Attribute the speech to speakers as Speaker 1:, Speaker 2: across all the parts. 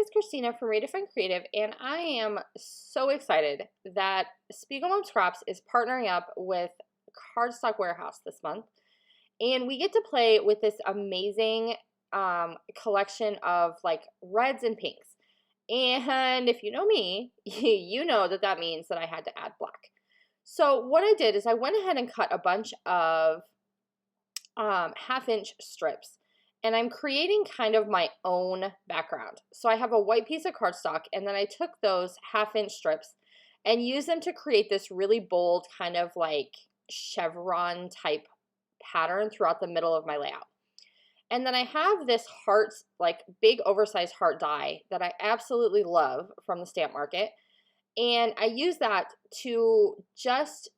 Speaker 1: it's Christina from Redefine Creative, and I am so excited that SpiegelMom Scraps is partnering up with Cardstock Warehouse this month, and we get to play with this amazing collection of like reds and pinks. And if you know me, you know that that means that I had to add black. So what I did is I went ahead and cut a bunch of half-inch strips, and I'm creating kind of my own background. So I have a white piece of cardstock, and then I took those half-inch strips and used them to create this really bold kind of like chevron type pattern throughout the middle of my layout. And then I have this heart, like big oversized heart die that I absolutely love from the stamp market. And I use that to just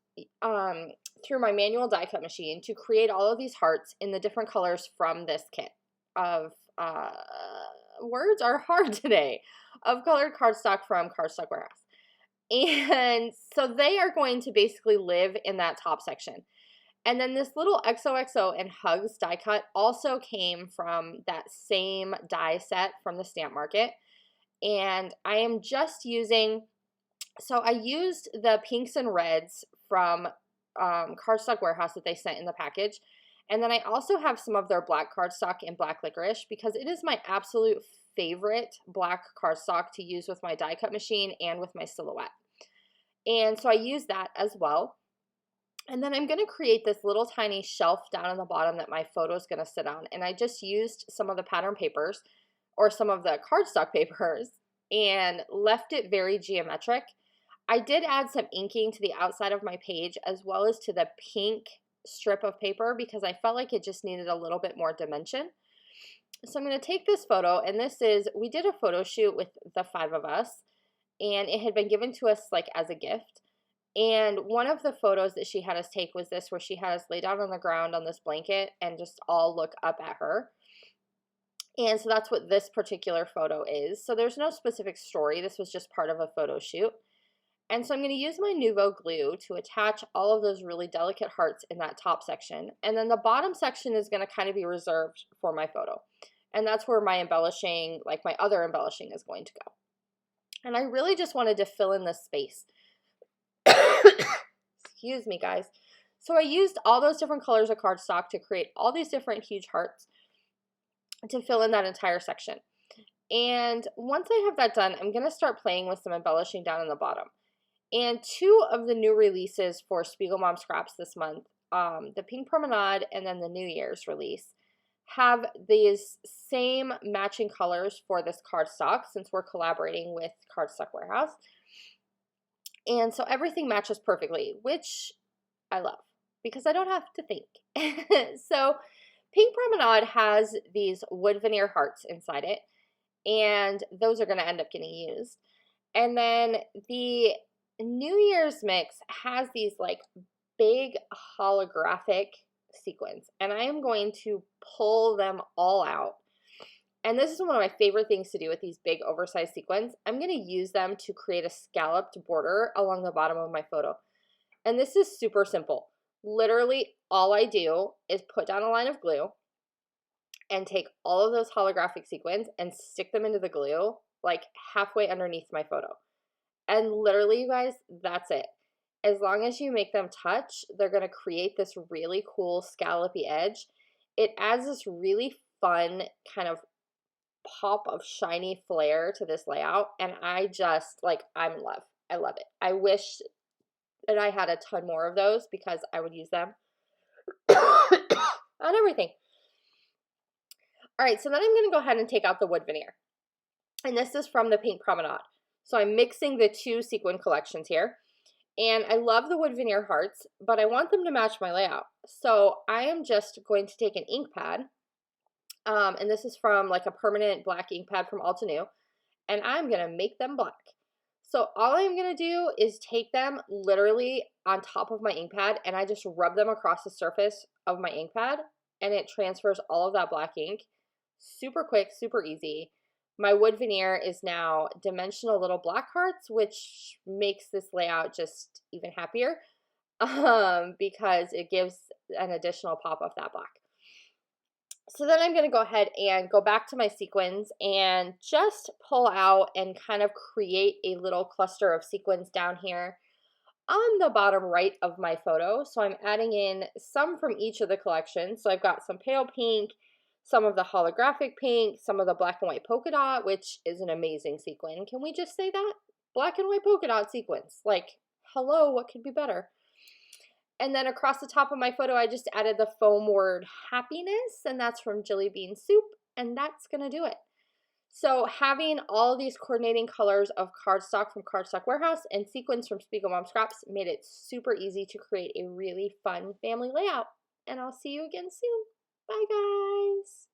Speaker 1: through my manual die cut machine to create all of these hearts in the different colors from this kit of words are hard today, of colored cardstock from Cardstock Warehouse. And so they are going to basically live in that top section. And then this little XOXO and Hugs die cut also came from that same die set from the stamp market. And I am just using, so I used the pinks and reds from Cardstock Warehouse that they sent in the package. And then I also have some of their black cardstock and black licorice because it is my absolute favorite black cardstock to use with my die cut machine and with my silhouette. And so I use that as well. And then I'm going to create this little tiny shelf down on the bottom that my photo is going to sit on. And I just used some of the pattern papers or some of the cardstock papers and left it very geometric. I did add some inking to the outside of my page as well as to the pink strip of paper because I felt like it just needed a little bit more dimension. So I'm going to take this photo, and this is, we did a photo shoot with the 5 of us, and it had been given to us like as a gift. And one of the photos that she had us take was this, where she had us lay down on the ground on this blanket and just all look up at her. And so that's what this particular photo is. So there's no specific story. This was just part of a photo shoot. And so I'm going to use my Nuvo glue to attach all of those really delicate hearts in that top section. And then the bottom section is going to kind of be reserved for my photo. And that's where my embellishing, like my other embellishing, is going to go. And I really just wanted to fill in this space. Excuse me, guys. So I used all those different colors of cardstock to create all these different huge hearts to fill in that entire section. And once I have that done, I'm going to start playing with some embellishing down in the bottom. And 2 of the new releases for SpiegelMom Scraps this month, the Pink Promenade and then the New Year's release, have these same matching colors for this cardstock since we're collaborating with Cardstock Warehouse. And so everything matches perfectly, which I love because I don't have to think. So Pink Promenade has these wood veneer hearts inside it, and those are going to end up getting used. And then the New Year's mix has these like big holographic sequins, and I am going to pull them all out. And this is one of my favorite things to do with these big oversized sequins. I'm going to use them to create a scalloped border along the bottom of my photo. And this is super simple. Literally all I do is put down a line of glue and take all of those holographic sequins and stick them into the glue like halfway underneath my photo. And literally, you guys, that's it. As long as you make them touch, they're going to create this really cool scallopy edge. It adds this really fun kind of pop of shiny flair to this layout, and I just, like, I'm in love. I love it. I wish that I had a ton more of those because I would use them on everything. All right, so then I'm going to go ahead and take out the wood veneer. And this is from the Pink Promenade. So I'm mixing the 2 sequin collections here. And I love the wood veneer hearts, but I want them to match my layout. So I am just going to take an ink pad. And this is from like a permanent black ink pad from Altenew. And I'm going to make them black. So all I'm going to do is take them literally on top of my ink pad, and I just rub them across the surface of my ink pad, and it transfers all of that black ink. Super quick, super easy. My wood veneer is now dimensional little black hearts, which makes this layout just even happier because it gives an additional pop of that black. So then I'm going to go ahead and go back to my sequins and just pull out and kind of create a little cluster of sequins down here on the bottom right of my photo. So I'm adding in some from each of the collections. So I've got some pale pink, some of the holographic pink, some of the black and white polka dot, which is an amazing sequin. Can we just say that? Black and white polka dot sequins. Like, hello, what could be better? And then across the top of my photo, I just added the foam word happiness, and that's from Jilly Bean Soup, and that's gonna do it. So having all these coordinating colors of cardstock from Cardstock Warehouse and sequins from SpiegelMom Scraps made it super easy to create a really fun family layout. And I'll see you again soon. Bye, guys.